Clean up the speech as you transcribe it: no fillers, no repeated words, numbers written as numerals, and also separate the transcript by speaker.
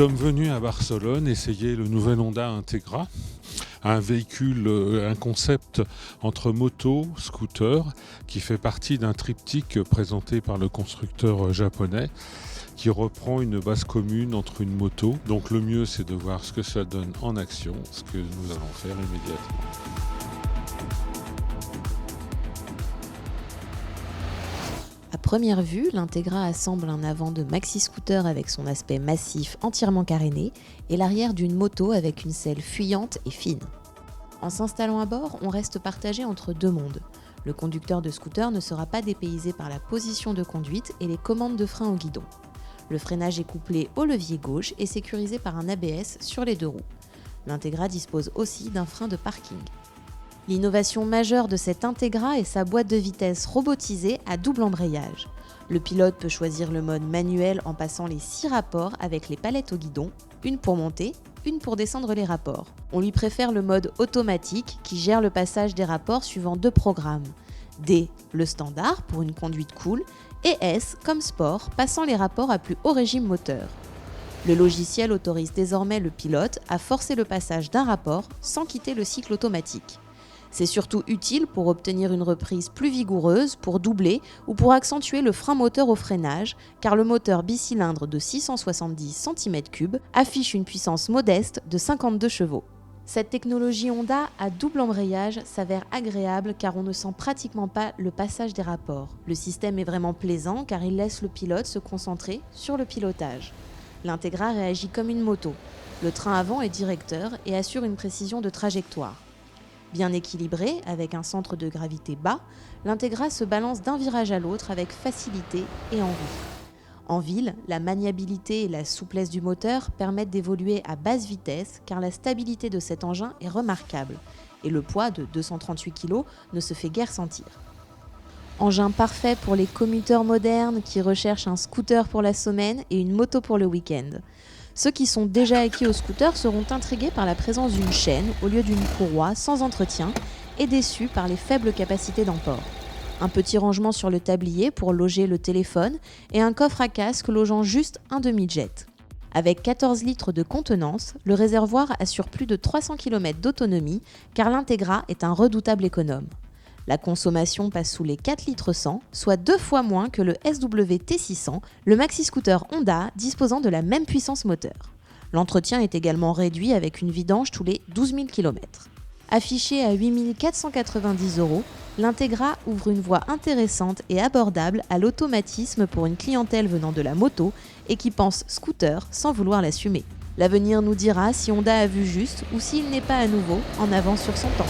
Speaker 1: sommes venus à Barcelone essayer le nouvel Honda Integra, un véhicule, un concept entre moto, scooter, qui fait partie d'un triptyque présenté par le constructeur japonais, qui reprend une base commune entre une moto. Donc le mieux, c'est de voir ce que ça donne en action, ce que nous allons faire immédiatement.
Speaker 2: À première vue, l'Integra assemble un avant de maxi-scooter avec son aspect massif entièrement caréné et l'arrière d'une moto avec une selle fuyante et fine. En s'installant à bord, on reste partagé entre deux mondes. Le conducteur de scooter ne sera pas dépaysé par la position de conduite et les commandes de frein au guidon. Le freinage est couplé au levier gauche et sécurisé par un ABS sur les deux roues. L'Integra dispose aussi d'un frein de parking. L'innovation majeure de cette Integra est sa boîte de vitesse robotisée à double embrayage. Le pilote peut choisir le mode manuel en passant les 6 rapports avec les palettes au guidon, une pour monter, une pour descendre les rapports. On lui préfère le mode automatique qui gère le passage des rapports suivant 2 programmes. D, le standard pour une conduite cool, et S comme sport, passant les rapports à plus haut régime moteur. Le logiciel autorise désormais le pilote à forcer le passage d'un rapport sans quitter le cycle automatique. C'est surtout utile pour obtenir une reprise plus vigoureuse, pour doubler ou pour accentuer le frein moteur au freinage, car le moteur bicylindre de 670 cm3 affiche une puissance modeste de 52 chevaux. Cette technologie Honda à double embrayage s'avère agréable car on ne sent pratiquement pas le passage des rapports. Le système est vraiment plaisant car il laisse le pilote se concentrer sur le pilotage. L'Integra réagit comme une moto. Le train avant est directeur et assure une précision de trajectoire. Bien équilibré, avec un centre de gravité bas, l'Integra se balance d'un virage à l'autre avec facilité et envie. En ville, la maniabilité et la souplesse du moteur permettent d'évoluer à basse vitesse car la stabilité de cet engin est remarquable et le poids de 238 kg ne se fait guère sentir. Engin parfait pour les commuteurs modernes qui recherchent un scooter pour la semaine et une moto pour le week-end. Ceux qui sont déjà acquis au scooter seront intrigués par la présence d'une chaîne au lieu d'une courroie sans entretien et déçus par les faibles capacités d'emport. Un petit rangement sur le tablier pour loger le téléphone et un coffre à casque logeant juste un demi-jet. Avec 14 litres de contenance, le réservoir assure plus de 300 km d'autonomie car l'Integra est un redoutable économe. La consommation passe sous les 4 litres 100, soit 2 fois moins que le SWT600, le maxi-scooter Honda disposant de la même puissance moteur. L'entretien est également réduit avec une vidange tous les 12 000 km. Affiché à 8 490 €, l'Integra ouvre une voie intéressante et abordable à l'automatisme pour une clientèle venant de la moto et qui pense scooter sans vouloir l'assumer. L'avenir nous dira si Honda a vu juste ou s'il n'est pas à nouveau en avance sur son temps.